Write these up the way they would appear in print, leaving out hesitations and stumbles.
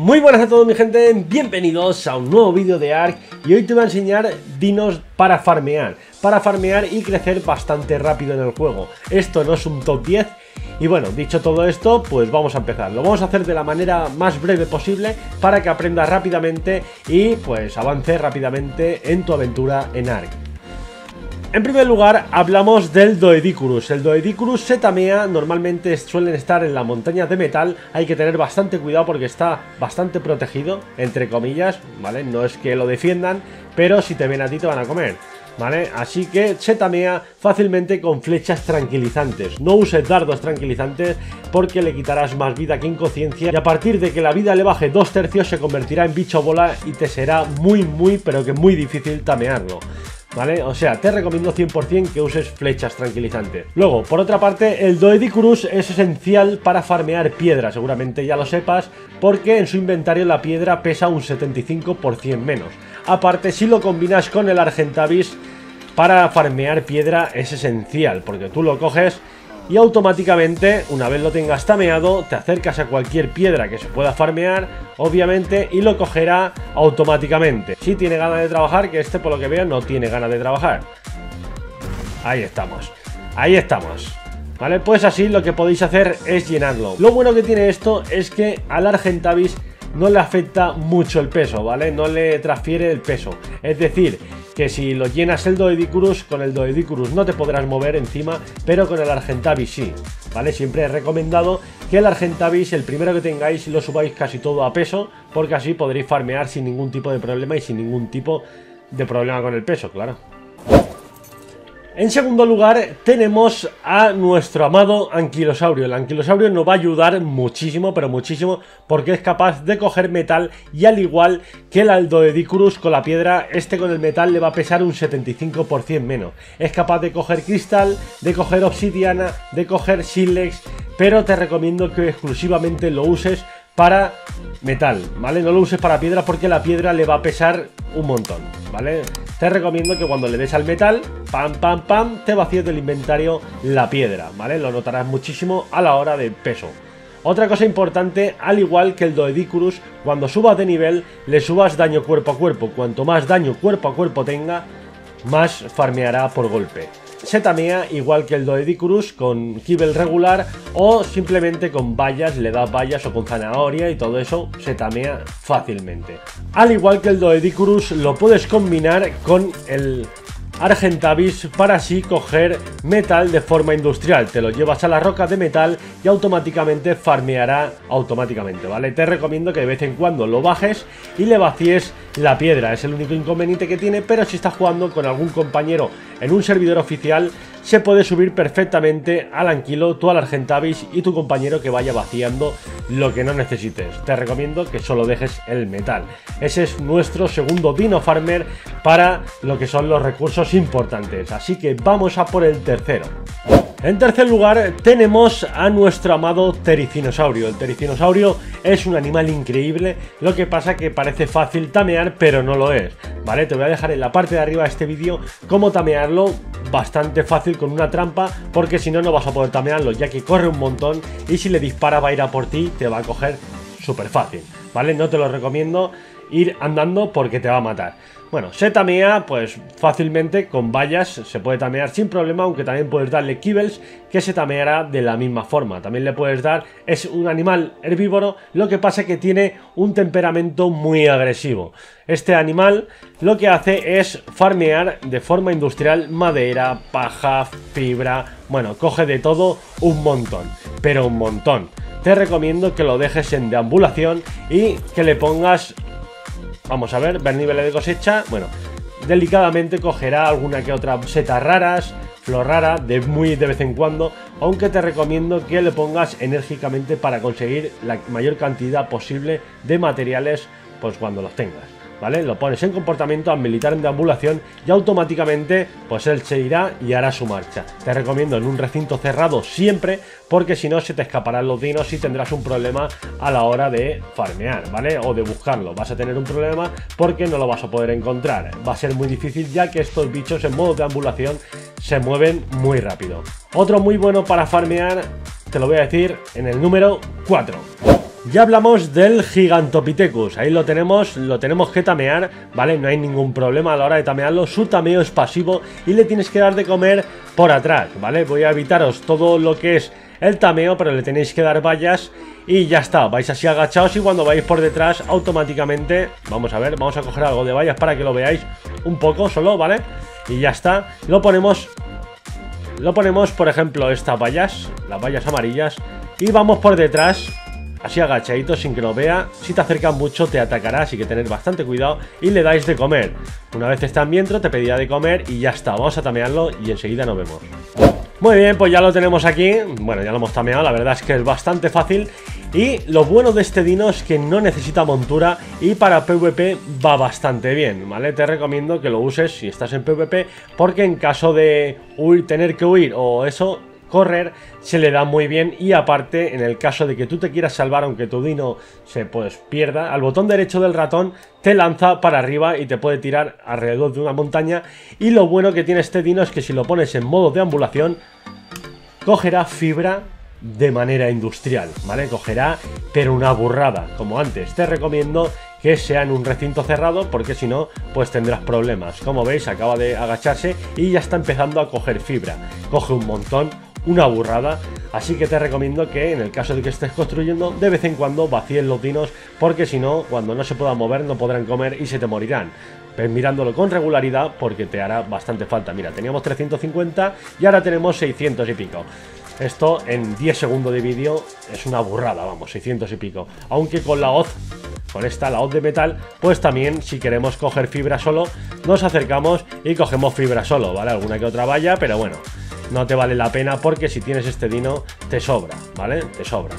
Muy buenas a todos mi gente, bienvenidos a un nuevo vídeo de Ark. Y hoy te voy a enseñar dinos para farmear y crecer bastante rápido en el juego. Esto no es un top 10. Y bueno, dicho todo esto, pues vamos a empezar. Lo vamos a hacer de la manera más breve posible para que aprendas rápidamente y pues avances rápidamente en tu aventura en Ark. En primer lugar, hablamos del Doedicurus. El Doedicurus se tamea, normalmente suelen estar en las montañas de metal. Hay que tener bastante cuidado porque está bastante protegido, entre comillas, ¿vale? No es que lo defiendan, pero si te ven a ti te van a comer, ¿vale? Así que se tamea fácilmente con flechas tranquilizantes. No uses dardos tranquilizantes porque le quitarás más vida que inconsciencia. Y a partir de que la vida le baje 2/3 se convertirá en bicho bola y te será muy pero que muy difícil tamearlo, ¿vale? O sea, te recomiendo 100% que uses flechas tranquilizantes. Luego, por otra parte, el Doedicurus es esencial para farmear piedra. Seguramente ya lo sepas, porque en su inventario la piedra pesa un 75% menos. Aparte, si lo combinas con el Argentavis, para farmear piedra es esencial, porque tú lo coges y automáticamente, una vez lo tengas tameado, te acercas a cualquier piedra que se pueda farmear, obviamente, y lo cogerá automáticamente. Si tiene ganas de trabajar, que este por lo que veo no tiene ganas de trabajar. Ahí estamos, ¿vale? Pues así lo que podéis hacer es llenarlo. Lo bueno que tiene esto es que al Argentavis no le afecta mucho el peso, ¿vale? No le transfiere el peso. Es decir, que si lo llenas el Doedicurus, con el Doedicurus no te podrás mover encima, pero con el Argentavis sí, ¿vale? Siempre he recomendado que el Argentavis, el primero que tengáis, lo subáis casi todo a peso, porque así podréis farmear sin ningún tipo de problema y sin ningún tipo de problema con el peso, claro. En segundo lugar tenemos a nuestro amado Anquilosaurio. El Anquilosaurio nos va a ayudar muchísimo, pero muchísimo, porque es capaz de coger metal y al igual que el Doedicurus con la piedra, este con el metal le va a pesar un 75% menos. Es capaz de coger cristal, de coger obsidiana, de coger sílex, pero te recomiendo que exclusivamente lo uses para metal, ¿vale? No lo uses para piedra porque la piedra le va a pesar un montón, ¿vale? Te recomiendo que cuando le des al metal, pam, te vacíes del inventario la piedra, ¿vale? Lo notarás muchísimo a la hora de peso. Otra cosa importante, al igual que el Doedicurus, cuando subas de nivel, le subas daño cuerpo a cuerpo. Cuanto más daño cuerpo a cuerpo tenga, más farmeará por golpe. Se tamea igual que el Doedicurus con kibble regular o simplemente con bayas, le das bayas o con zanahoria y todo eso se tamea fácilmente. Al igual que el Doedicurus lo puedes combinar con el Argentavis para así coger metal de forma industrial. Te lo llevas a la roca de metal y automáticamente farmeará automáticamente, ¿vale? Te recomiendo que de vez en cuando lo bajes y le vacíes la piedra. Es el único inconveniente que tiene, pero si estás jugando con algún compañero en un servidor oficial, se puede subir perfectamente al Anquilo, tú al Argentavis y tu compañero que vaya vaciando lo que no necesites. Te recomiendo que solo dejes el metal. Ese es nuestro segundo Dino Farmer para lo que son los recursos importantes. Así que vamos a por el tercero. En tercer lugar tenemos a nuestro amado Tericinosaurio. El Tericinosaurio es un animal increíble, lo que pasa que parece fácil tamear, pero no lo es, ¿vale? Te voy a dejar en la parte de arriba de este vídeo cómo tamearlo, bastante fácil con una trampa, porque si no, no vas a poder tamearlo, ya que corre un montón y si le dispara va a ir a por ti, te va a coger súper fácil, ¿vale? No te lo recomiendo ir andando porque te va a matar. Bueno, se tamea pues fácilmente con vallas, se puede tamear sin problema, aunque también puedes darle kibbles que se tameará de la misma forma. También le puedes dar, es un animal herbívoro, lo que pasa que tiene un temperamento muy agresivo. Este animal lo que hace es farmear de forma industrial madera, paja, fibra, bueno, coge de todo un montón, pero un montón. Te recomiendo que lo dejes en deambulación y que le pongas, vamos a ver niveles de cosecha. Bueno, delicadamente cogerá alguna que otra seta raras, flor rara, muy de vez en cuando, aunque te recomiendo que le pongas enérgicamente para conseguir la mayor cantidad posible de materiales, pues cuando los tengas, ¿vale? Lo pones en comportamiento, militar en deambulación y automáticamente pues él se irá y hará su marcha. Te recomiendo en un recinto cerrado siempre, porque si no se te escaparán los dinos y tendrás un problema a la hora de farmear, ¿vale? O de buscarlo, vas a tener un problema porque no lo vas a poder encontrar. Va a ser muy difícil ya que estos bichos en modo deambulación se mueven muy rápido. Otro muy bueno para farmear, te lo voy a decir en el número 4. Ya hablamos del Gigantopithecus, ahí lo tenemos que tamear, ¿vale? No hay ningún problema a la hora de tamearlo, su tameo es pasivo y le tienes que dar de comer por atrás, ¿vale? Voy a evitaros todo lo que es el tameo, pero le tenéis que dar vallas y ya está, vais así agachados y cuando vais por detrás automáticamente, vamos a ver, vamos a coger algo de vallas para que lo veáis un poco solo, ¿vale? Y ya está, lo ponemos, por ejemplo, estas vallas, las vallas amarillas, y vamos por detrás, así agachaditos sin que lo vea. Si te acercas mucho te atacará, así que tener bastante cuidado y le dais de comer. Una vez está dentro te pedirá de comer y ya está, vamos a tamearlo y enseguida nos vemos. Muy bien, pues ya lo tenemos aquí, bueno, ya lo hemos tameado, la verdad es que es bastante fácil. Y lo bueno de este dino es que no necesita montura y para PvP va bastante bien, ¿vale? Te recomiendo que lo uses si estás en PvP, porque en caso de tener que huir o eso, correr, se le da muy bien. Y aparte, en el caso de que tú te quieras salvar, aunque tu dino se pierda, al botón derecho del ratón te lanza para arriba y te puede tirar alrededor de una montaña. Y lo bueno que tiene este dino es que si lo pones en modo deambulación, cogerá fibra de manera industrial, ¿vale? Cogerá, pero una burrada, como antes. Te recomiendo que sea en un recinto cerrado, porque si no, pues tendrás problemas. Como veis, acaba de agacharse y ya está empezando a coger fibra. Coge un montón, una burrada, así que te recomiendo que en el caso de que estés construyendo, de vez en cuando vacíes los dinos, porque si no, cuando no se puedan mover, no podrán comer y se te morirán. Ves mirándolo con regularidad porque te hará bastante falta. Mira, teníamos 350 y ahora tenemos 600 y pico. Esto en 10 segundos de vídeo es una burrada, vamos, 600 y pico. Aunque con la hoz, con esta, la hoz de metal, pues también si queremos coger fibra solo, nos acercamos y cogemos fibra solo, ¿vale? Alguna que otra valla, pero bueno, no te vale la pena porque si tienes este dino te sobra, ¿vale? Te sobra.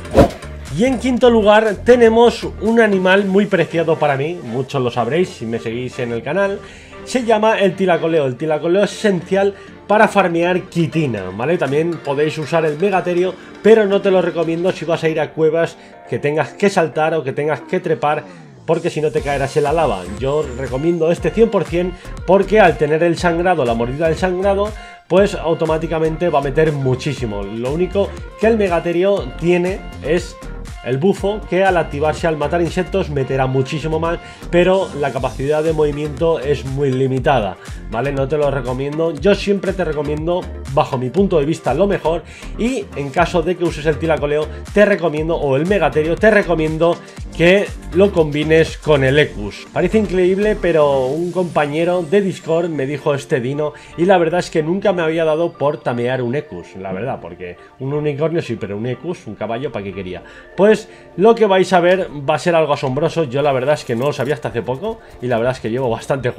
Y en quinto lugar tenemos un animal muy preciado para mí, muchos lo sabréis si me seguís en el canal. Se llama el tilacoleo. El tilacoleo es esencial para farmear quitina, ¿vale? También podéis usar el megaterio, pero no te lo recomiendo si vas a ir a cuevas que tengas que saltar o que tengas que trepar, porque si no te caerás en la lava. Yo recomiendo este 100% porque al tener el sangrado, la mordida del sangrado, pues automáticamente va a meter muchísimo. Lo único que el megaterio tiene es el bufo, que al activarse al matar insectos meterá muchísimo más, pero la capacidad de movimiento es muy limitada, ¿vale? No te lo recomiendo. Yo siempre te recomiendo, bajo mi punto de vista, lo mejor. Y en caso de que uses el tilacoleo, te recomiendo, o el megaterio, te recomiendo que lo combines con el Ecus. Parece increíble, pero un compañero de Discord me dijo este dino y la verdad es que nunca me había dado por tamear un Ecus, la verdad, porque un unicornio sí, pero un Ecus, un caballo, ¿para qué quería? Pues lo que vais a ver va a ser algo asombroso. Yo la verdad es que no lo sabía hasta hace poco y la verdad es que llevo bastante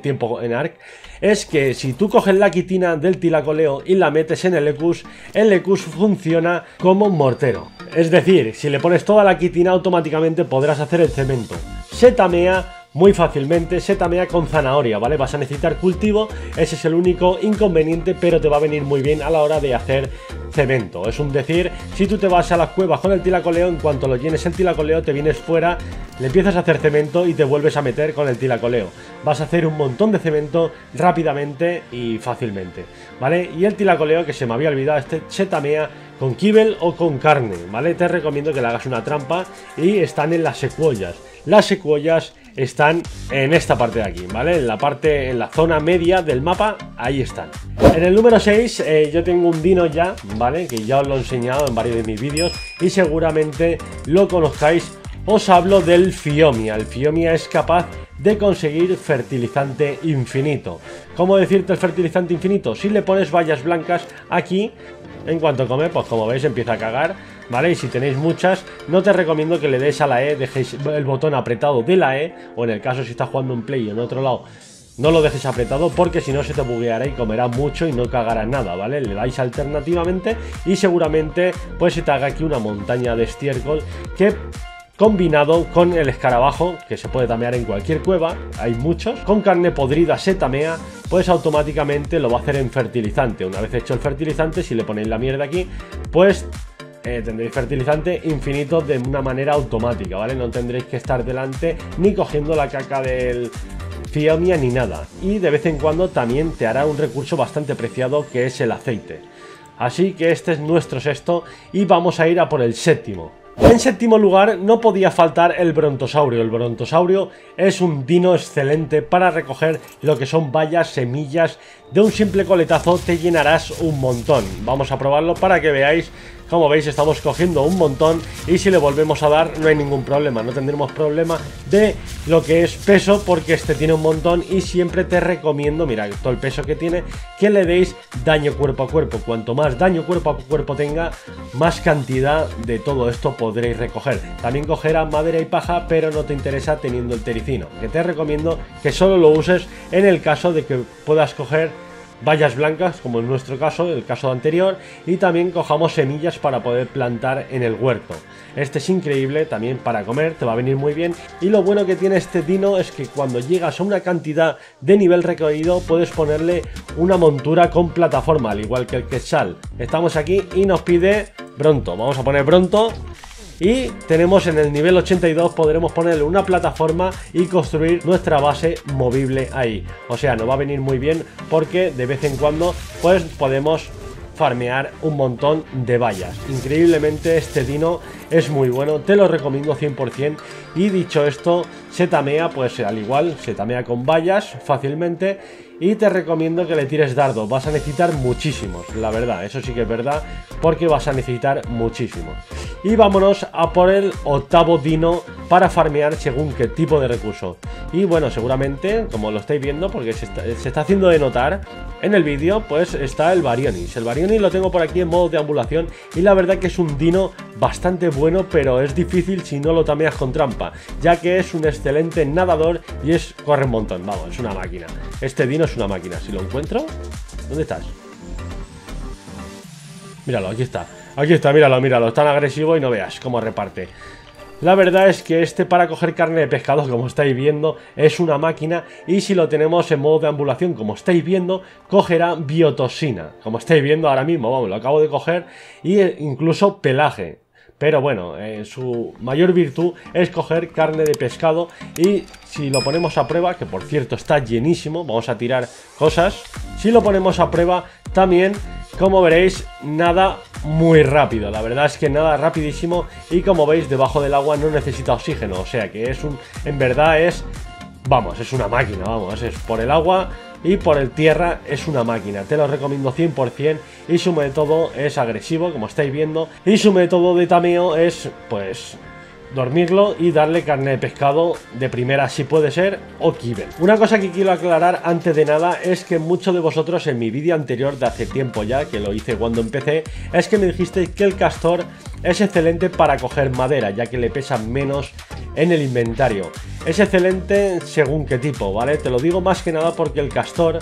tiempo en Ark. Es que si tú coges la quitina del tilacoleo y la metes en el Ecus funciona como un mortero. Es decir, si le pones toda la quitina automáticamente podrás hacer el cemento. Se tamea muy fácilmente, se tamea con zanahoria, ¿vale? Vas a necesitar cultivo, ese es el único inconveniente, pero te va a venir muy bien a la hora de hacer cemento. Es un decir, si tú te vas a las cuevas con el tilacoleo, en cuanto lo llenes el tilacoleo, te vienes fuera, le empiezas a hacer cemento y te vuelves a meter con el tilacoleo. Vas a hacer un montón de cemento rápidamente y fácilmente, ¿vale? Y el tilacoleo, que se me había olvidado, este se tamea con kibble o con carne, ¿vale? Te recomiendo que le hagas una trampa y están en las secuoyas. Las secuoyas están en esta parte de aquí, ¿vale? En la zona media del mapa, ahí están. En el número 6 yo tengo un dino ya, ¿vale? Que ya os lo he enseñado en varios de mis vídeos y seguramente lo conozcáis. Os hablo del Phiomia. El Phiomia es capaz de conseguir fertilizante infinito. ¿Cómo decirte el fertilizante infinito? Si le pones vallas blancas aquí, en cuanto come, pues como veis empieza a cagar, ¿vale? Y si tenéis muchas, no te recomiendo que le des a la E, dejéis el botón apretado de la E, o en el caso si estás jugando en Play en otro lado, no lo dejes apretado porque si no se te bugueará y comerá mucho y no cagará nada, ¿vale? Le dais alternativamente y seguramente pues se te haga aquí una montaña de estiércol que, combinado con el escarabajo, que se puede tamear en cualquier cueva, hay muchos, con carne podrida se tamea, pues automáticamente lo va a hacer en fertilizante. Una vez hecho el fertilizante, si le ponéis la mierda aquí, pues tendréis fertilizante infinito de una manera automática, ¿vale? No tendréis que estar delante ni cogiendo la caca del Phiomia ni nada. Y de vez en cuando también te hará un recurso bastante preciado, que es el aceite. Así que este es nuestro sexto y vamos a ir a por el séptimo. En séptimo lugar no podía faltar el brontosaurio. El brontosaurio es un dino excelente para recoger lo que son bayas, semillas. De un simple coletazo te llenarás un montón. Vamos a probarlo para que veáis. Como veis, estamos cogiendo un montón y si le volvemos a dar no hay ningún problema, no tendremos problema de lo que es peso, porque este tiene un montón y siempre te recomiendo, mira todo el peso que tiene, que le deis daño cuerpo a cuerpo. Cuanto más daño cuerpo a cuerpo tenga, más cantidad de todo esto podréis recoger. También cogerá madera y paja, pero no te interesa teniendo el tericino, que te recomiendo que solo lo uses en el caso de que puedas coger bayas blancas, como en nuestro caso, el caso anterior, y también cojamos semillas para poder plantar en el huerto. Este es increíble también para comer, te va a venir muy bien, y lo bueno que tiene este dino es que cuando llegas a una cantidad de nivel recorrido puedes ponerle una montura con plataforma, al igual que el Quetzal. Estamos aquí y nos pide Bronto, vamos a poner Bronto. Y tenemos en el nivel 82, podremos ponerle una plataforma y construir nuestra base movible ahí. O sea, nos va a venir muy bien porque de vez en cuando pues podemos farmear un montón de bayas. Increíblemente este dino es muy bueno, te lo recomiendo 100%. Y dicho esto, se tamea pues al igual, se tamea con bayas fácilmente. Y te recomiendo que le tires dardos, vas a necesitar muchísimos, la verdad, eso sí que es verdad, porque vas a necesitar muchísimos. Y vámonos a por el octavo dino para farmear según qué tipo de recurso. Y bueno, seguramente, como lo estáis viendo, porque se está haciendo de notar en el vídeo, pues está el Baryonyx. El Baryonyx lo tengo por aquí en modo de ambulación y la verdad que es un dino bastante bueno, pero es difícil si no lo tameas con trampa, ya que es un excelente nadador y corre un montón, vamos, es una máquina. Este dino es una máquina, si lo encuentro... ¿Dónde estás? Míralo, aquí está, míralo, es tan agresivo y no veas cómo reparte. La verdad es que este para coger carne de pescado, como estáis viendo, es una máquina, y si lo tenemos en modo de ambulación, como estáis viendo, cogerá biotoxina, como estáis viendo ahora mismo, vamos, lo acabo de coger, y incluso pelaje. Pero bueno, su mayor virtud es coger carne de pescado, y si lo ponemos a prueba, que por cierto está llenísimo, vamos a tirar cosas, si lo ponemos a prueba también, como veréis, nada muy rápido, la verdad es que nada rapidísimo, y como veis debajo del agua no necesita oxígeno, o sea que en verdad es una máquina, vamos, es por el agua y por el tierra es una máquina, te lo recomiendo 100%, y su método es agresivo, como estáis viendo, y su método de tameo es pues dormirlo y darle carne de pescado de primera si puede ser, o kibble. Una cosa que quiero aclarar antes de nada es que muchos de vosotros en mi vídeo anterior de hace tiempo ya, que lo hice cuando empecé, es que me dijisteis que el castor es excelente para coger madera, ya que le pesa menos en el inventario. Es excelente según qué tipo, ¿vale? Te lo digo más que nada porque el castor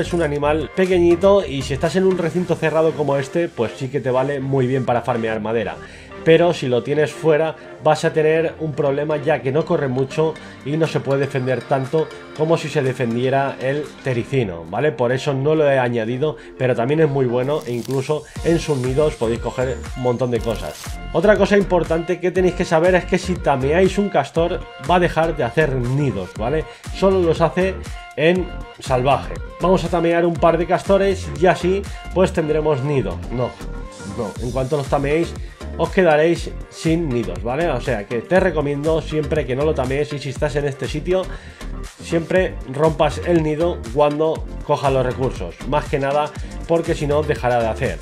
es un animal pequeñito y si estás en un recinto cerrado como este, pues sí que te vale muy bien para farmear madera. Pero si lo tienes fuera vas a tener un problema, ya que no corre mucho y no se puede defender tanto como si se defendiera el tericino, ¿vale? Por eso no lo he añadido, pero también es muy bueno e incluso en sus nidos podéis coger un montón de cosas. Otra cosa importante que tenéis que saber es que si tameáis un castor va a dejar de hacer nidos, ¿vale? Solo los hace en salvaje. Vamos a tamear un par de castores y así pues tendremos nido. No, en cuanto los tameéis os quedaréis sin nidos, ¿vale? O sea que te recomiendo siempre que no lo tamees, y si estás en este sitio siempre rompas el nido cuando cojas los recursos, más que nada porque si no dejará de hacer.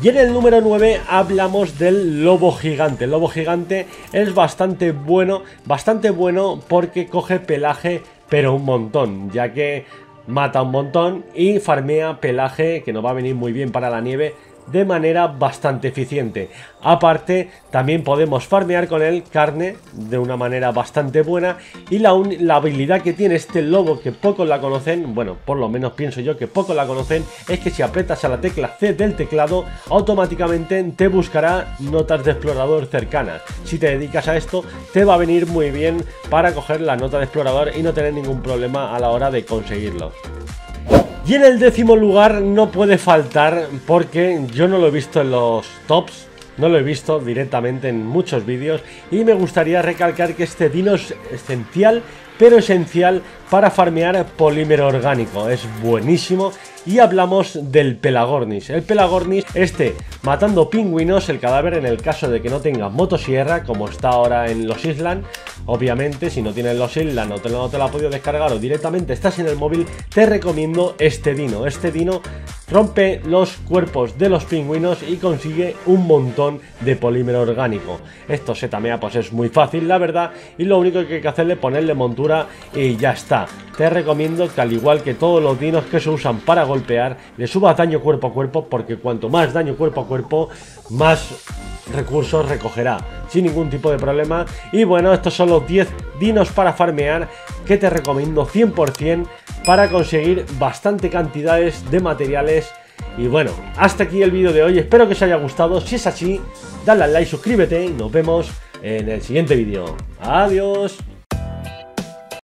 Y en el número 9 hablamos del lobo gigante. El lobo gigante es bastante bueno porque coge pelaje pero un montón, ya que mata un montón y farmea pelaje, que nos va a venir muy bien para la nieve, de manera bastante eficiente. Aparte, también podemos farmear con él carne de una manera bastante buena, y la habilidad que tiene este lobo, que pocos la conocen, bueno, por lo menos pienso yo que pocos la conocen, es que si aprietas a la tecla C del teclado, automáticamente te buscará notas de explorador cercanas. Si te dedicas a esto, te va a venir muy bien para coger la nota de explorador y no tener ningún problema a la hora de conseguirlos. Y en el 10º lugar no puede faltar, porque yo no lo he visto en los tops, no lo he visto directamente en muchos vídeos, y me gustaría recalcar que este dino es esencial pero esencial para farmear polímero orgánico. Es buenísimo. Y hablamos del Pelagornis. El Pelagornis, matando pingüinos, el cadáver en el caso de que no tengas motosierra, como está ahora en los Island. Obviamente, si no tienes los Island, no te la has podido descargar o directamente estás en el móvil, te recomiendo este dino. Este dino rompe los cuerpos de los pingüinos y consigue un montón de polímero orgánico. Esto se tamea, pues es muy fácil, la verdad, y lo único que hay que hacerle es ponerle montura y ya está. Te recomiendo que, al igual que todos los dinos que se usan para golpear, le subas daño cuerpo a cuerpo, porque cuanto más daño cuerpo a cuerpo, más recursos recogerá sin ningún tipo de problema. Y bueno, estos son los 10 dinos para farmear que te recomiendo 100% para conseguir bastante cantidades de materiales. Y bueno, hasta aquí el vídeo de hoy, espero que os haya gustado. Si es así, dale al like, suscríbete y nos vemos en el siguiente vídeo. Adiós.